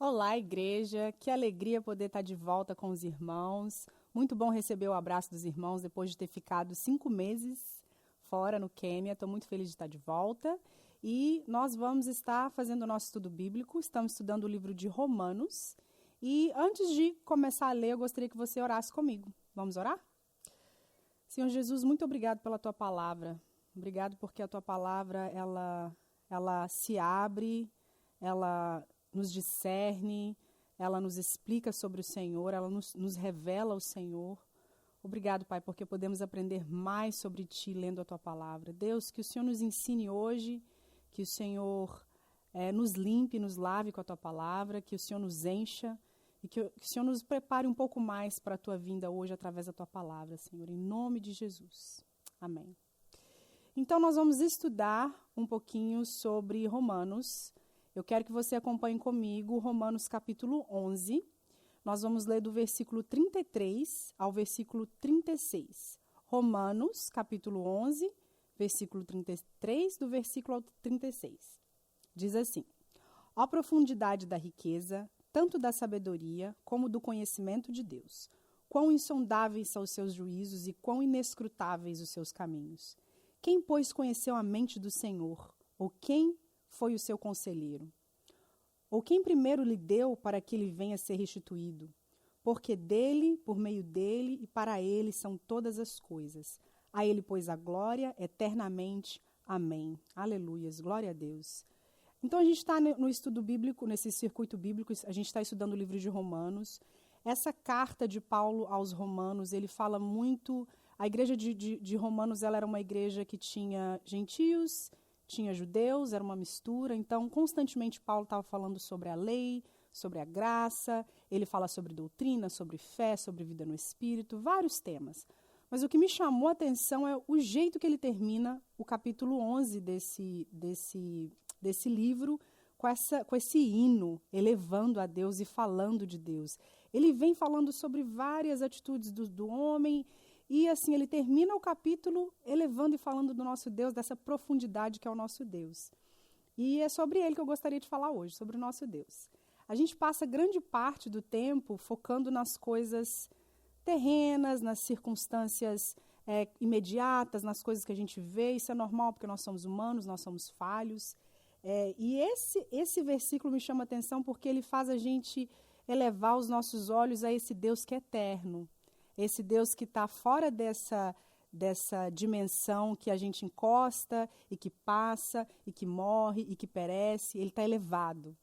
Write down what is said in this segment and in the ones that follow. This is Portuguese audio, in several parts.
Olá, igreja. Que alegria poder estar de volta com os irmãos. Muito bom receber o abraço dos irmãos depois de ter ficado 5 meses fora no Quênia. Estou muito feliz de estar de volta. E nós vamos estar fazendo o nosso estudo bíblico. Estamos estudando o livro de Romanos. E antes de começar a ler, eu gostaria que você orasse comigo. Vamos orar? Senhor Jesus, muito obrigado pela tua palavra. Obrigado porque a tua palavra, ela se abre, ela nos discerne, ela nos explica sobre o Senhor, ela nos revela o Senhor. Obrigado, Pai, porque podemos aprender mais sobre Ti lendo a Tua palavra. Deus, que o Senhor nos ensine hoje, que o Senhor nos limpe, nos lave com a Tua palavra, que o Senhor nos encha e que o Senhor nos prepare um pouco mais para a Tua vinda hoje através da Tua palavra, Senhor, em nome de Jesus. Amém. Então, nós vamos estudar um pouquinho sobre Romanos. Eu quero que você acompanhe comigo Romanos capítulo 11. Nós vamos ler do versículo 33 ao versículo 36. Romanos capítulo 11, versículo 33, do versículo ao 36. Diz assim: Ó profundidade da riqueza, tanto da sabedoria como do conhecimento de Deus. Quão insondáveis são os seus juízos e quão inescrutáveis os seus caminhos. Quem, pois, conheceu a mente do Senhor? Ou quem foi o seu conselheiro? Ou quem primeiro lhe deu para que ele venha a ser restituído? Porque dele, por meio dele e para ele são todas as coisas. A ele, pois, a glória eternamente. Amém. Aleluias. Glória a Deus. Então, a gente está no estudo bíblico, nesse circuito bíblico, a gente está estudando o livro de Romanos. Essa carta de Paulo aos Romanos, ele fala muito... A igreja de Romanos, ela era uma igreja que tinha gentios, tinha judeus, era uma mistura. Então, constantemente, Paulo estava falando sobre a lei, sobre a graça. Ele fala sobre doutrina, sobre fé, sobre vida no Espírito, vários temas. Mas o que me chamou a atenção é o jeito que ele termina o capítulo 11 desse livro, com esse hino, elevando a Deus e falando de Deus. Ele vem falando sobre várias atitudes do homem. E assim, ele termina o capítulo elevando e falando do nosso Deus, dessa profundidade que é o nosso Deus. E é sobre ele que eu gostaria de falar hoje, sobre o nosso Deus. A gente passa grande parte do tempo focando nas coisas terrenas, nas circunstâncias imediatas, nas coisas que a gente vê. Isso é normal porque nós somos humanos, nós somos falhos. E esse versículo me chama a atenção porque ele faz a gente elevar os nossos olhos a esse Deus que é eterno. Esse Deus que está fora dessa dimensão que a gente encosta e que passa e que morre e que perece, ele está elevado.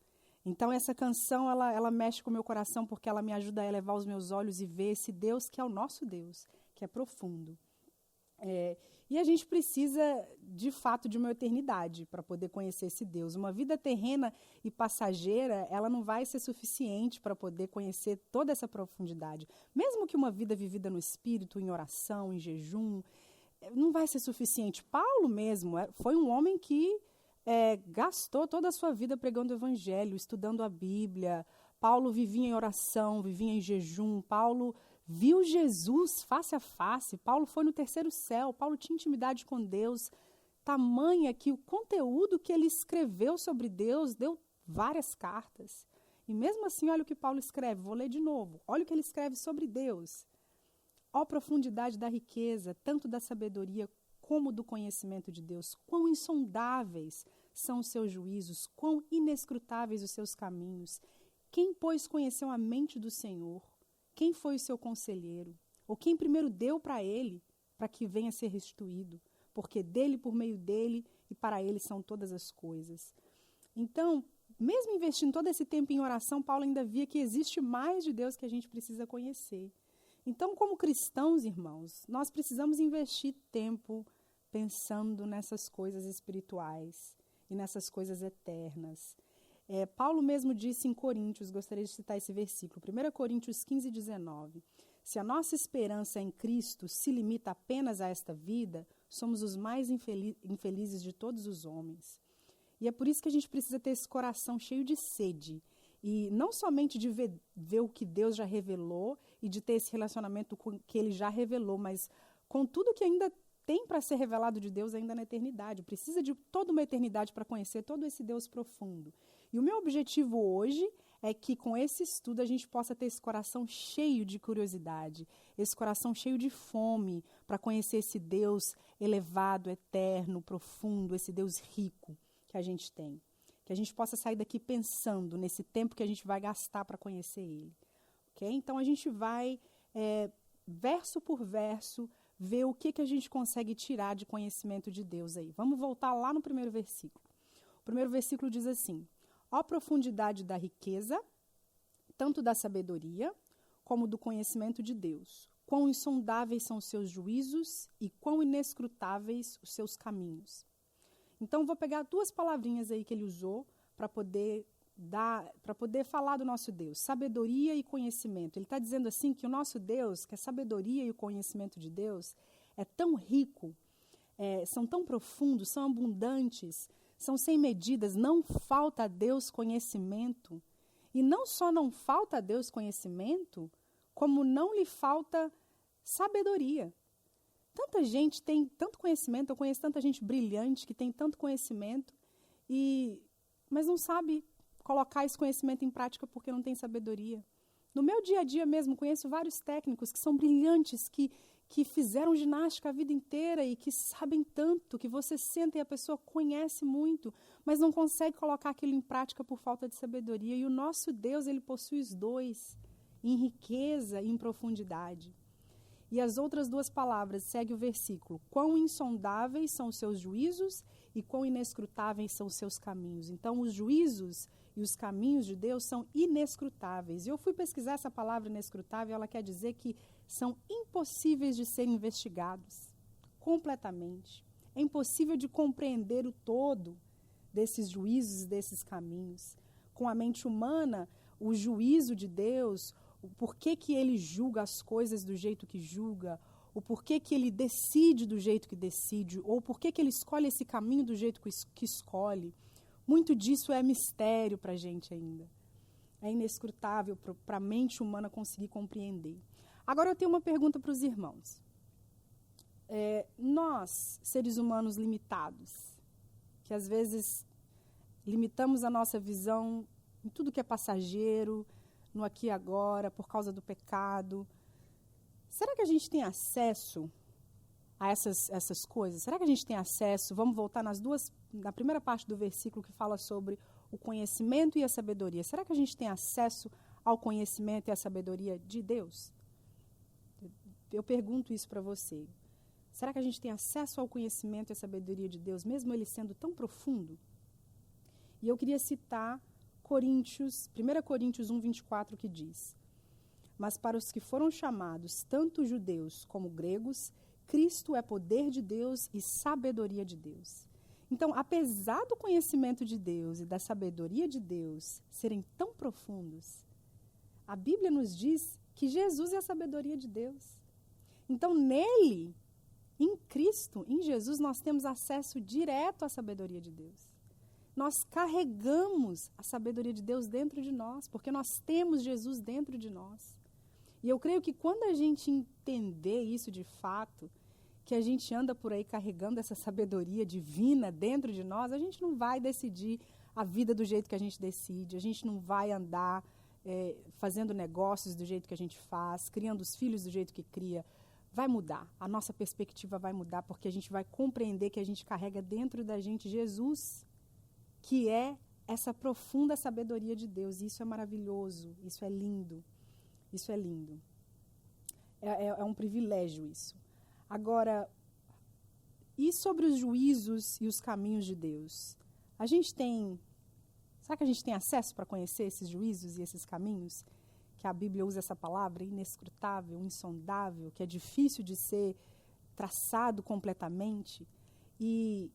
Então essa canção, ela mexe com o meu coração porque ela me ajuda a elevar os meus olhos e ver esse Deus que é o nosso Deus, que é profundo. E a gente precisa, de fato, de uma eternidade para poder conhecer esse Deus. Uma vida terrena e passageira, ela não vai ser suficiente para poder conhecer toda essa profundidade. Mesmo que uma vida vivida no Espírito, em oração, em jejum, não vai ser suficiente. Paulo mesmo foi um homem que gastou toda a sua vida pregando o Evangelho, estudando a Bíblia. Paulo vivia em oração, vivia em jejum. Paulo viu Jesus face a face. Paulo foi no terceiro céu. Paulo tinha intimidade com Deus. Tamanha que o conteúdo que ele escreveu sobre Deus deu várias cartas. E mesmo assim, olha o que Paulo escreve. Vou ler de novo. Olha o que ele escreve sobre Deus. Ó profundidade da riqueza, tanto da sabedoria como do conhecimento de Deus. Quão insondáveis são os seus juízos, quão inescrutáveis os seus caminhos. Quem, pois, conheceu a mente do Senhor? Quem foi o seu conselheiro? Ou quem primeiro deu para ele, para que venha a ser restituído? Porque dele, por meio dele e para ele são todas as coisas. Então, mesmo investindo todo esse tempo em oração, Paulo ainda via que existe mais de Deus que a gente precisa conhecer. Então, como cristãos, irmãos, nós precisamos investir tempo pensando nessas coisas espirituais e nessas coisas eternas. Paulo mesmo disse em Coríntios, gostaria de citar esse versículo, 1 Coríntios 15, 19. Se a nossa esperança em Cristo se limita apenas a esta vida, somos os mais infelizes de todos os homens. E é por isso que a gente precisa ter esse coração cheio de sede. E não somente de ver o que Deus já revelou e de ter esse relacionamento com o que Ele já revelou, mas com tudo que ainda tem para ser revelado de Deus ainda na eternidade. Precisa de toda uma eternidade para conhecer todo esse Deus profundo. E o meu objetivo hoje é que com esse estudo a gente possa ter esse coração cheio de curiosidade, esse coração cheio de fome para conhecer esse Deus elevado, eterno, profundo, esse Deus rico que a gente tem. Que a gente possa sair daqui pensando nesse tempo que a gente vai gastar para conhecer Ele. Okay? Então a gente vai, verso por verso, ver o que a gente consegue tirar de conhecimento de Deus aí. Vamos voltar lá no primeiro versículo. O primeiro versículo diz assim: ó profundidade da riqueza, tanto da sabedoria, como do conhecimento de Deus. Quão insondáveis são os seus juízos e quão inescrutáveis os seus caminhos. Então, vou pegar 2 palavrinhas aí que ele usou para poder falar do nosso Deus. Sabedoria e conhecimento. Ele está dizendo assim que o nosso Deus, que a sabedoria e o conhecimento de Deus é tão rico, são tão profundos, são abundantes, são sem medidas, não falta a Deus conhecimento. E não só não falta a Deus conhecimento, como não lhe falta sabedoria. Tanta gente tem tanto conhecimento, eu conheço tanta gente brilhante que tem tanto conhecimento, mas não sabe colocar esse conhecimento em prática porque não tem sabedoria. No meu dia a dia mesmo, conheço vários técnicos que são brilhantes, que fizeram ginástica a vida inteira e que sabem tanto, que você senta e a pessoa conhece muito, mas não consegue colocar aquilo em prática por falta de sabedoria. E o nosso Deus, ele possui os dois, em riqueza e em profundidade. E as outras 2 palavras, segue o versículo: quão insondáveis são os seus juízos e quão inescrutáveis são os seus caminhos. Então, os juízos e os caminhos de Deus são inescrutáveis. E eu fui pesquisar essa palavra inescrutável, ela quer dizer que são impossíveis de serem investigados completamente. É impossível de compreender o todo desses juízos e desses caminhos. Com a mente humana, o juízo de Deus, o porquê que ele julga as coisas do jeito que julga, o porquê que ele decide do jeito que decide, ou porquê que ele escolhe esse caminho do jeito que escolhe. Muito disso é mistério para a gente ainda. É inescrutável para a mente humana conseguir compreender. Agora eu tenho uma pergunta para os irmãos. Nós, seres humanos limitados, que às vezes limitamos a nossa visão em tudo que é passageiro, no aqui e agora, por causa do pecado. Será que a gente tem acesso a essas coisas? Será que a gente tem acesso? Vamos voltar na primeira parte do versículo que fala sobre o conhecimento e a sabedoria. Será que a gente tem acesso ao conhecimento e à sabedoria de Deus? Eu pergunto isso para você. Será que a gente tem acesso ao conhecimento e à sabedoria de Deus, mesmo ele sendo tão profundo? E eu queria citar 1 Coríntios 1:24, que diz: mas para os que foram chamados, tanto judeus como gregos, Cristo é poder de Deus e sabedoria de Deus. Então, apesar do conhecimento de Deus e da sabedoria de Deus serem tão profundos, a Bíblia nos diz que Jesus é a sabedoria de Deus. Então, nele, em Cristo, em Jesus, nós temos acesso direto à sabedoria de Deus. Nós carregamos a sabedoria de Deus dentro de nós, porque nós temos Jesus dentro de nós. E eu creio que quando a gente entender isso de fato, que a gente anda por aí carregando essa sabedoria divina dentro de nós, a gente não vai decidir a vida do jeito que a gente decide, a gente não vai andar fazendo negócios do jeito que a gente faz, criando os filhos do jeito que cria. Vai mudar, a nossa perspectiva vai mudar, porque a gente vai compreender que a gente carrega dentro da gente Jesus, que é essa profunda sabedoria de Deus. E isso é maravilhoso, isso é lindo, isso é lindo. É um privilégio isso. Agora, e sobre os juízos e os caminhos de Deus? Será que a gente tem acesso para conhecer esses juízos e esses caminhos? Que a Bíblia usa essa palavra, inescrutável, insondável, que é difícil de ser traçado completamente. E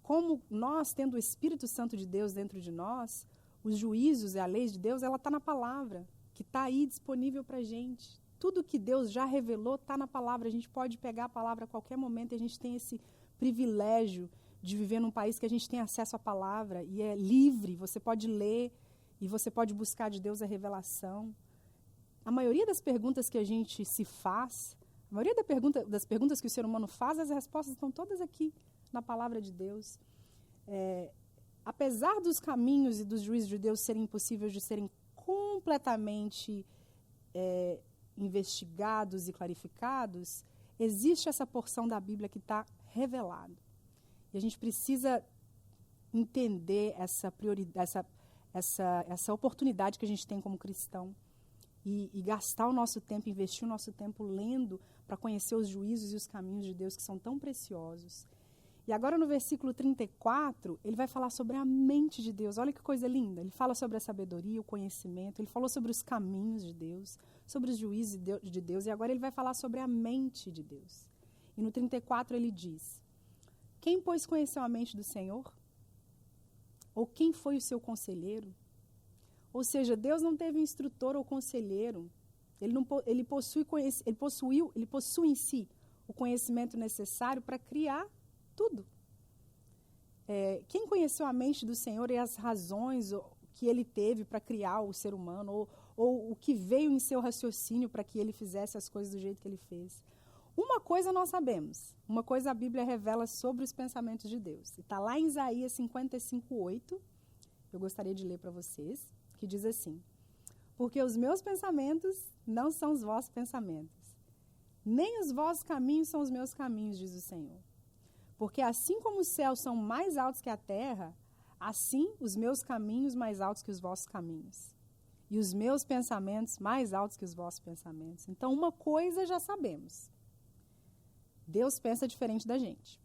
como nós, tendo o Espírito Santo de Deus dentro de nós, os juízos e a lei de Deus, ela está na palavra, que está aí disponível para a gente. Tudo que Deus já revelou está na palavra. A gente pode pegar a palavra a qualquer momento e a gente tem esse privilégio de viver num país que a gente tem acesso à palavra e é livre. Você pode ler e você pode buscar de Deus a revelação. A maioria das perguntas que a gente se faz, a maioria das perguntas que o ser humano faz, as respostas estão todas aqui na palavra de Deus. apesar dos caminhos e dos juízos de Deus serem impossíveis de serem completamente investigados e clarificados, existe essa porção da Bíblia que está revelada. E a gente precisa entender essa prioridade, essa oportunidade que a gente tem como cristão e gastar o nosso tempo, investir o nosso tempo lendo para conhecer os juízos e os caminhos de Deus que são tão preciosos. E agora no versículo 34, ele vai falar sobre a mente de Deus. Olha que coisa linda. Ele fala sobre a sabedoria, o conhecimento, ele falou sobre os caminhos de Deus, sobre os juízos de Deus, e agora ele vai falar sobre a mente de Deus. E no 34 ele diz: quem, pois, conheceu a mente do Senhor? Ou quem foi o seu conselheiro? Ou seja, Deus não teve instrutor ou conselheiro. Ele possui em si o conhecimento necessário para criar tudo. Quem conheceu a mente do Senhor e as razões que ele teve para criar o ser humano, ou o que veio em seu raciocínio para que ele fizesse as coisas do jeito que ele fez? Uma coisa nós sabemos, uma coisa a Bíblia revela sobre os pensamentos de Deus. Está lá em Isaías 55:8, eu gostaria de ler para vocês, que diz assim: porque os meus pensamentos não são os vossos pensamentos, nem os vossos caminhos são os meus caminhos, diz o Senhor. Porque assim como os céus são mais altos que a terra, assim os meus caminhos mais altos que os vossos caminhos, e os meus pensamentos mais altos que os vossos pensamentos. Então, uma coisa já sabemos: Deus pensa diferente da gente.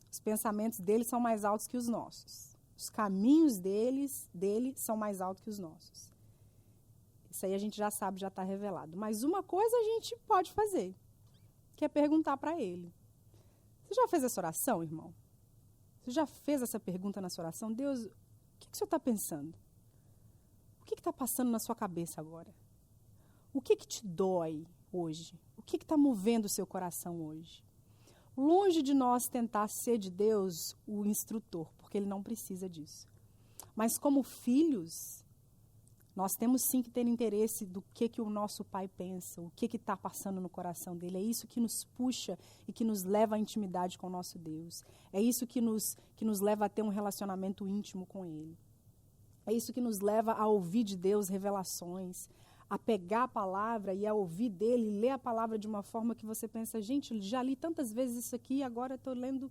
Os pensamentos dele são mais altos que os nossos. Os caminhos dele são mais altos que os nossos. Isso aí a gente já sabe, já está revelado. Mas uma coisa a gente pode fazer, que é perguntar para ele. Você já fez essa oração, irmão? Você já fez essa pergunta na sua oração? Deus, o que o senhor está pensando? O que está passando na sua cabeça agora? O que te dói hoje? O que está movendo o seu coração hoje? Longe de nós tentar ser de Deus o instrutor, porque ele não precisa disso. Mas como filhos, nós temos sim que ter interesse do que o nosso pai pensa, o que está passando no coração dele. É isso que nos puxa e que nos leva à intimidade com o nosso Deus. É isso que nos leva a ter um relacionamento íntimo com ele. É isso que nos leva a ouvir de Deus revelações, a pegar a palavra e a ouvir dele, ler a palavra de uma forma que você pensa: gente, já li tantas vezes isso aqui, agora estou lendo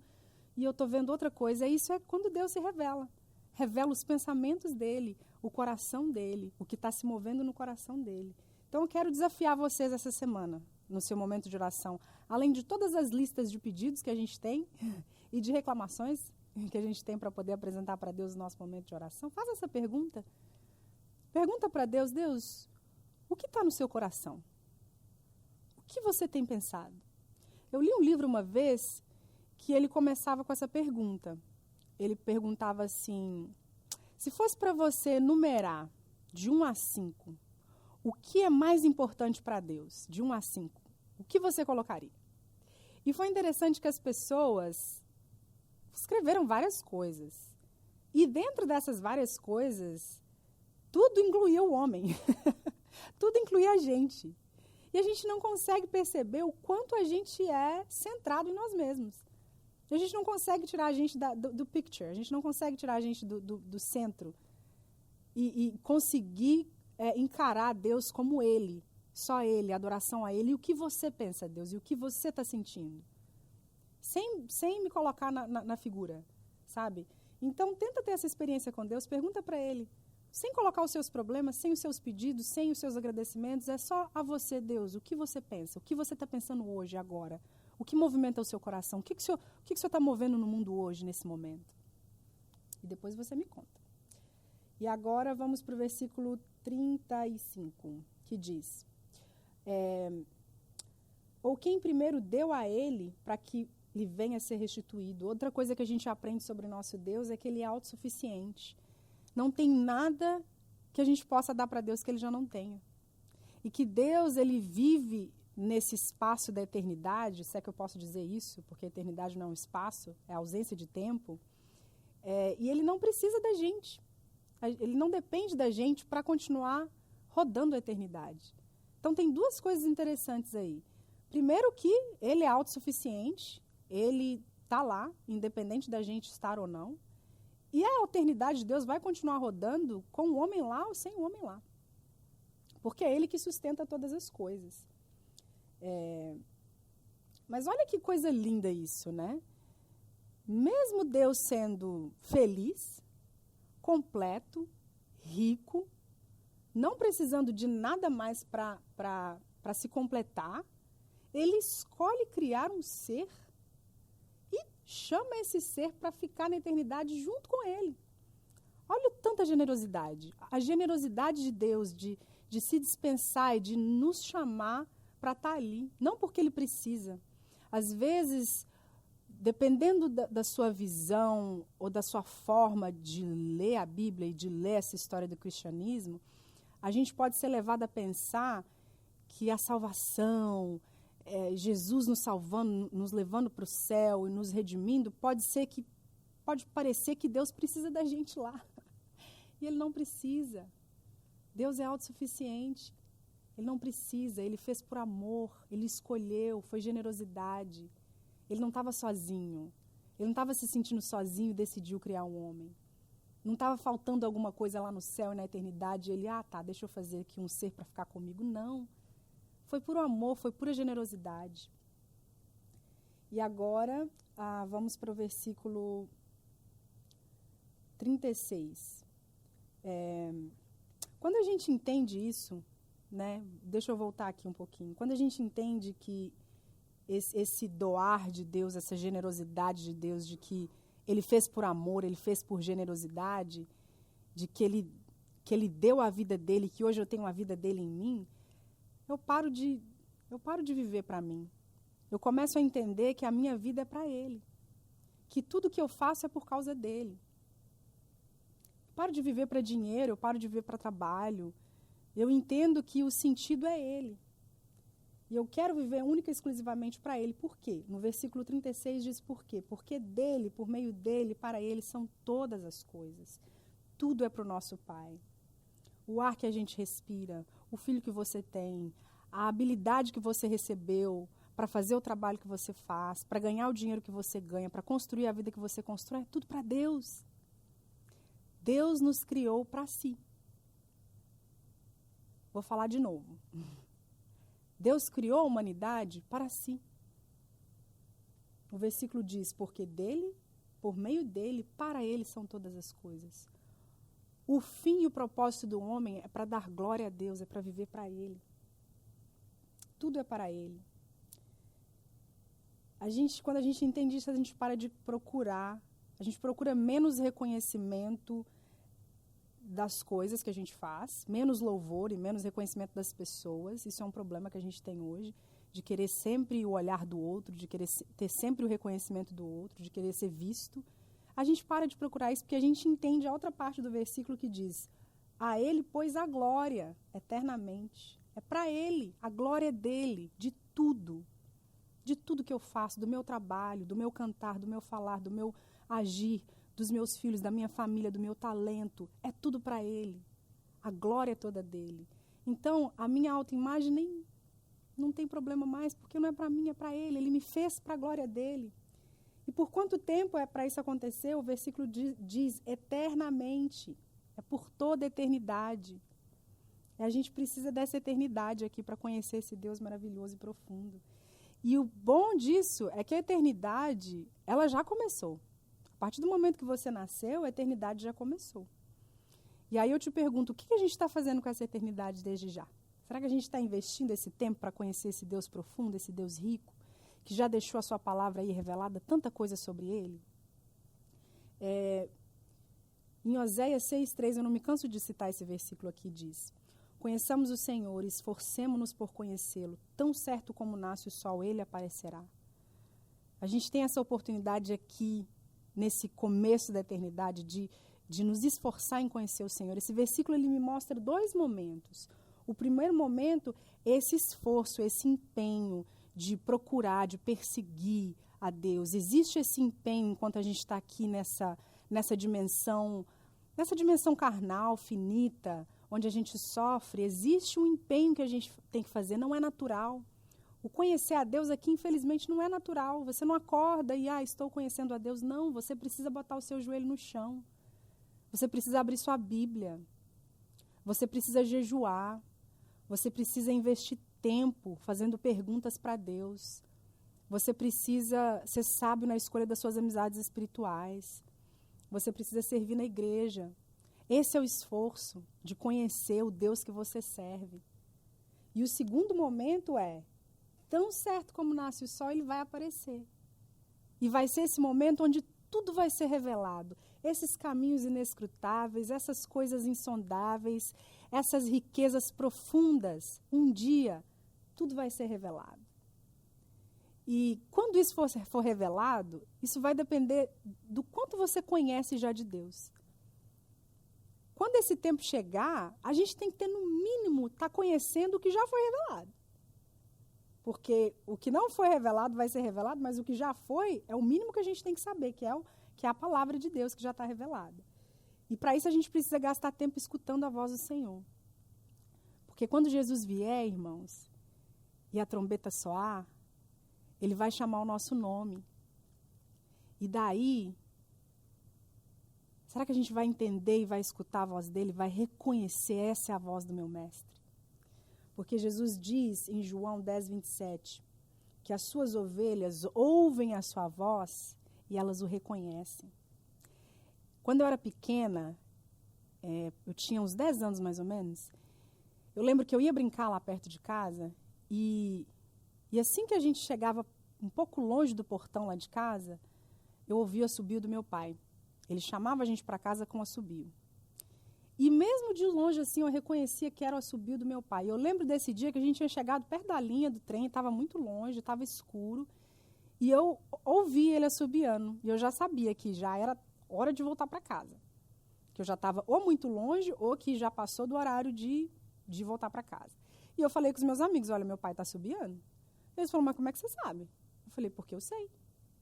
e eu estou vendo outra coisa. Isso é quando Deus se revela. Revela os pensamentos dele, o coração dele, o que está se movendo no coração dele. Então, eu quero desafiar vocês essa semana, no seu momento de oração, além de todas as listas de pedidos que a gente tem e de reclamações que a gente tem para poder apresentar para Deus no nosso momento de oração, faça essa pergunta. Pergunta para Deus: Deus, o que está no seu coração? O que você tem pensado? Eu li um livro uma vez que ele começava com essa pergunta. Ele perguntava assim: se fosse para você numerar de 1 a 5, o que é mais importante para Deus, de 1 a 5, o que você colocaria? E foi interessante que as pessoas escreveram várias coisas. E dentro dessas várias coisas, tudo incluía o homem. Tudo incluía a gente. E a gente não consegue perceber o quanto a gente é centrado em nós mesmos. A gente não consegue tirar a gente do picture, a gente não consegue tirar a gente do centro e conseguir encarar Deus como Ele, só Ele, adoração a Ele. E o que você pensa, Deus, e o que você está sentindo? Sem me colocar na figura, sabe? Então, tenta ter essa experiência com Deus, pergunta para Ele, sem colocar os seus problemas, sem os seus pedidos, sem os seus agradecimentos, é só a você, Deus, o que você pensa, o que você está pensando hoje, agora. O que movimenta o seu coração? O que o senhor está movendo no mundo hoje, nesse momento? E depois você me conta. E agora vamos para o versículo 35, que diz: ou quem primeiro deu a ele para que lhe venha a ser restituído. Outra coisa que a gente aprende sobre o nosso Deus é que ele é autossuficiente. Não tem nada que a gente possa dar para Deus que ele já não tenha. E que Deus, ele vive nesse espaço da eternidade, se é que eu posso dizer isso, porque a eternidade não é um espaço, é a ausência de tempo, e ele não precisa da gente. Ele não depende da gente para continuar rodando a eternidade. Então, tem duas coisas interessantes aí. Primeiro que ele é autossuficiente, ele está lá, independente da gente estar ou não. E a eternidade de Deus vai continuar rodando com o homem lá ou sem o homem lá. Porque é ele que sustenta todas as coisas. Mas olha que coisa linda isso, né? Mesmo Deus sendo feliz, completo, rico, não precisando de nada mais para se completar, ele escolhe criar um ser e chama esse ser para ficar na eternidade junto com ele. Olha tanta generosidade. A generosidade de Deus de se dispensar e de nos chamar para estar ali. Não porque ele precisa. Às vezes, dependendo da sua visão ou da sua forma de ler a Bíblia e de ler essa história do cristianismo, a gente pode ser levado a pensar que a salvação, Jesus nos salvando, nos levando para o céu e nos redimindo, pode parecer que Deus precisa da gente lá. E ele não precisa. Deus é autossuficiente. Ele não precisa, ele fez por amor, ele escolheu, foi generosidade. Ele não estava sozinho. Ele não estava se sentindo sozinho e decidiu criar um homem. Não estava faltando alguma coisa lá no céu e na eternidade. Ele, deixa eu fazer aqui um ser para ficar comigo. Não. Foi puro amor, foi pura generosidade. E agora, vamos para o versículo 36. Quando a gente entende isso, né? Deixa eu voltar aqui um pouquinho. Quando a gente entende que esse doar de Deus, essa generosidade de Deus, de que ele fez por amor, ele fez por generosidade, de que ele deu a vida dele, que hoje eu tenho a vida dele em mim, eu paro de viver para mim. Eu começo a entender que a minha vida é para ele, que tudo que eu faço é por causa dele. Eu paro de viver para dinheiro, eu paro de viver para trabalho. Eu entendo que o sentido é ele. E eu quero viver única e exclusivamente para ele. Por quê? No versículo 36 diz por quê? Porque dele, por meio dele, para ele são todas as coisas. Tudo é para o nosso Pai. O ar que a gente respira, o filho que você tem, a habilidade que você recebeu para fazer o trabalho que você faz, para ganhar o dinheiro que você ganha, para construir a vida que você constrói, é tudo para Deus. Deus nos criou para si. Vou falar de novo. Deus criou a humanidade para si. O versículo diz, porque dele, por meio dele, para ele são todas as coisas. O fim e o propósito do homem é para dar glória a Deus, é para viver para ele. Tudo é para ele. Quando a gente entende isso, a gente para de procurar. A gente procura menos reconhecimento das coisas que a gente faz, menos louvor e menos reconhecimento das pessoas. Isso é um problema que a gente tem hoje, de querer sempre o olhar do outro, de querer ter sempre o reconhecimento do outro, de querer ser visto. A gente para de procurar isso porque a gente entende a outra parte do versículo que diz: a ele, pois, a glória eternamente. É para ele, a glória dele, de tudo que eu faço, do meu trabalho, do meu cantar, do meu falar, do meu agir, dos meus filhos, da minha família, do meu talento, é tudo para ele. A glória é toda dele. Então, a minha autoimagem não tem problema mais, porque não é para mim, é para ele. Ele me fez para a glória dele. E por quanto tempo é para isso acontecer? O versículo diz eternamente. É por toda a eternidade. E a gente precisa dessa eternidade aqui para conhecer esse Deus maravilhoso e profundo. E o bom disso é que a eternidade, ela já começou. A partir do momento que você nasceu, a eternidade já começou. E aí eu te pergunto, o que a gente está fazendo com essa eternidade desde já? Será que a gente está investindo esse tempo para conhecer esse Deus profundo, esse Deus rico, que já deixou a sua palavra aí revelada, tanta coisa sobre ele? Em Oséias 6,3, eu não me canso de citar esse versículo aqui, diz: conheçamos o Senhor e esforcemo-nos por conhecê-lo, tão certo como nasce o sol, ele aparecerá. A gente tem essa oportunidade aqui, nesse começo da eternidade, de nos esforçar em conhecer o Senhor. Esse versículo ele me mostra 2 momentos. O primeiro momento é esse esforço, esse empenho de procurar, de perseguir a Deus. Existe esse empenho enquanto a gente está aqui nessa dimensão carnal, finita, onde a gente sofre. Existe um empenho que a gente tem que fazer, não é natural. O conhecer a Deus aqui, infelizmente, não é natural. Você não acorda e, estou conhecendo a Deus. Não, você precisa botar o seu joelho no chão. Você precisa abrir sua Bíblia. Você precisa jejuar. Você precisa investir tempo fazendo perguntas para Deus. Você precisa ser sábio na escolha das suas amizades espirituais. Você precisa servir na igreja. Esse é o esforço de conhecer o Deus que você serve. E o segundo momento é, tão certo como nasce o sol, ele vai aparecer. E vai ser esse momento onde tudo vai ser revelado. Esses caminhos inescrutáveis, essas coisas insondáveis, essas riquezas profundas, um dia, tudo vai ser revelado. E quando isso for revelado, isso vai depender do quanto você conhece já de Deus. Quando esse tempo chegar, a gente tem que ter, no mínimo, estar conhecendo o que já foi revelado. Porque o que não foi revelado vai ser revelado, mas o que já foi é o mínimo que a gente tem que saber, que é a palavra de Deus que já está revelada. E para isso a gente precisa gastar tempo escutando a voz do Senhor. Porque quando Jesus vier, irmãos, e a trombeta soar, ele vai chamar o nosso nome. E daí, será que a gente vai entender e vai escutar a voz dele, vai reconhecer essa é a voz do meu mestre? Porque Jesus diz em João 10, 27, que as suas ovelhas ouvem a sua voz e elas o reconhecem. Quando eu era pequena, eu tinha uns 10 anos mais ou menos, eu lembro que eu ia brincar lá perto de casa e assim que a gente chegava um pouco longe do portão lá de casa, eu ouvia o assobio do meu pai. Ele chamava a gente para casa com o assobio. E mesmo de longe assim, eu reconhecia que era o assobio do meu pai. Eu lembro desse dia que a gente tinha chegado perto da linha do trem, estava muito longe, estava escuro, e eu ouvi ele assobiando. E eu já sabia que já era hora de voltar para casa. Que eu já estava ou muito longe, ou que já passou do horário de voltar para casa. E eu falei com os meus amigos, olha, meu pai está assobiando. Eles falaram, mas como é que você sabe? Eu falei, porque eu sei.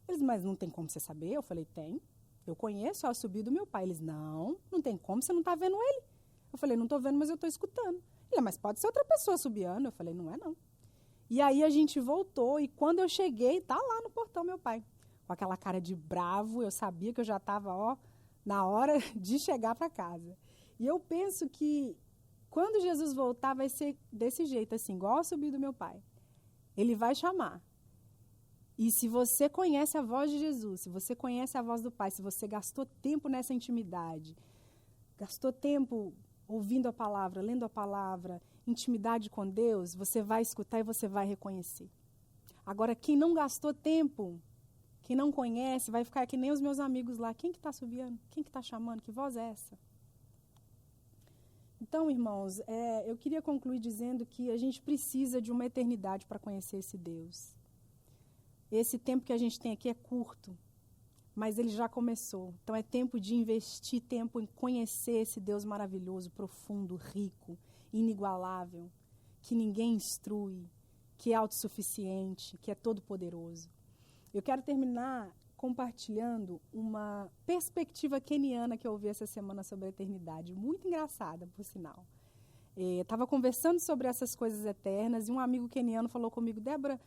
Eles, mas não tem como você saber? Eu falei, tem. Eu conheço o assobio do meu pai. Eles, não tem como, você não está vendo ele. Eu falei, não estou vendo, mas eu estou escutando. Ele, mas pode ser outra pessoa assobiando. Eu falei, não é não. E aí a gente voltou, e quando eu cheguei, tá lá no portão meu pai. Com aquela cara de bravo, eu sabia que eu já estava, na hora de chegar para casa. E eu penso que quando Jesus voltar, vai ser desse jeito, assim, igual o assobio do meu pai. Ele vai chamar. E se você conhece a voz de Jesus, se você conhece a voz do Pai, se você gastou tempo nessa intimidade, gastou tempo ouvindo a palavra, lendo a palavra, intimidade com Deus, você vai escutar e você vai reconhecer. Agora, quem não gastou tempo, quem não conhece, vai ficar que nem os meus amigos lá. Quem que está assobiando? Quem que está chamando? Que voz é essa? Então, irmãos, eu queria concluir dizendo que a gente precisa de uma eternidade para conhecer esse Deus. Esse tempo que a gente tem aqui é curto, mas ele já começou. Então é tempo de investir tempo em conhecer esse Deus maravilhoso, profundo, rico, inigualável, que ninguém instrui, que é autossuficiente, que é todo-poderoso. Eu quero terminar compartilhando uma perspectiva keniana que eu ouvi essa semana sobre a eternidade, muito engraçada, por sinal. Estava conversando sobre essas coisas eternas e um amigo keniano falou comigo, Débora,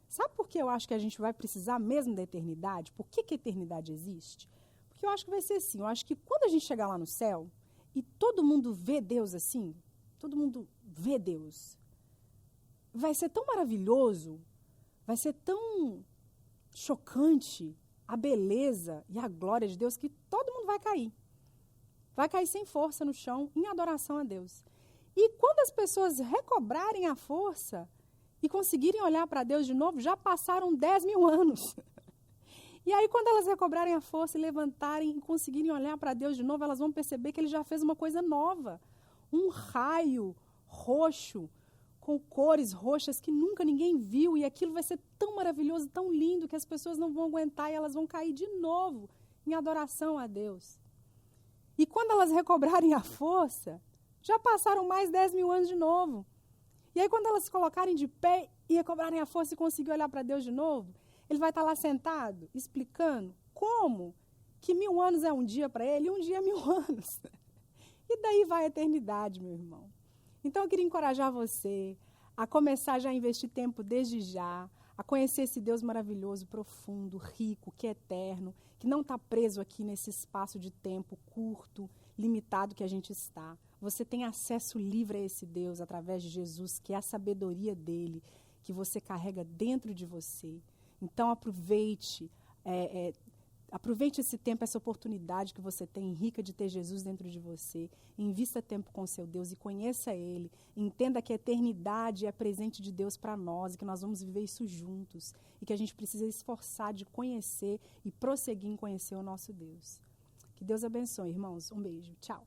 sabe por que eu acho que a gente vai precisar mesmo da eternidade? Por que a eternidade existe? Porque eu acho que vai ser assim, eu acho que quando a gente chegar lá no céu e todo mundo vê Deus assim, todo mundo vê Deus, vai ser tão maravilhoso, vai ser tão chocante a beleza e a glória de Deus que todo mundo vai cair. Vai cair sem força no chão, em adoração a Deus. E quando as pessoas recobrarem a força e conseguirem olhar para Deus de novo, já passaram 10 mil anos. E aí, quando elas recobrarem a força e levantarem e conseguirem olhar para Deus de novo, elas vão perceber que Ele já fez uma coisa nova. Um raio roxo, com cores roxas que nunca ninguém viu. E aquilo vai ser tão maravilhoso, tão lindo, que as pessoas não vão aguentar e elas vão cair de novo em adoração a Deus. E quando elas recobrarem a força, já passaram mais 10 mil anos de novo. E aí, quando elas se colocarem de pé e recobrarem a força e conseguir olhar para Deus de novo, Ele vai estar lá sentado, explicando como que 1000 anos é um dia para Ele e um dia é 1000 anos. E daí vai a eternidade, meu irmão. Então, eu queria encorajar você a começar já a investir tempo desde já, a conhecer esse Deus maravilhoso, profundo, rico, que é eterno, que não está preso aqui nesse espaço de tempo curto limitado que a gente está. Você tem acesso livre a esse Deus através de Jesus, que é a sabedoria dele, que você carrega dentro de você. Então aproveite esse tempo, essa oportunidade que você tem, rica de ter Jesus dentro de você. Invista tempo com seu Deus e conheça Ele. Entenda que a eternidade é presente de Deus para nós e que nós vamos viver isso juntos. E que a gente precisa esforçar de conhecer e prosseguir em conhecer o nosso Deus. Que Deus abençoe, irmãos. Um beijo. Tchau.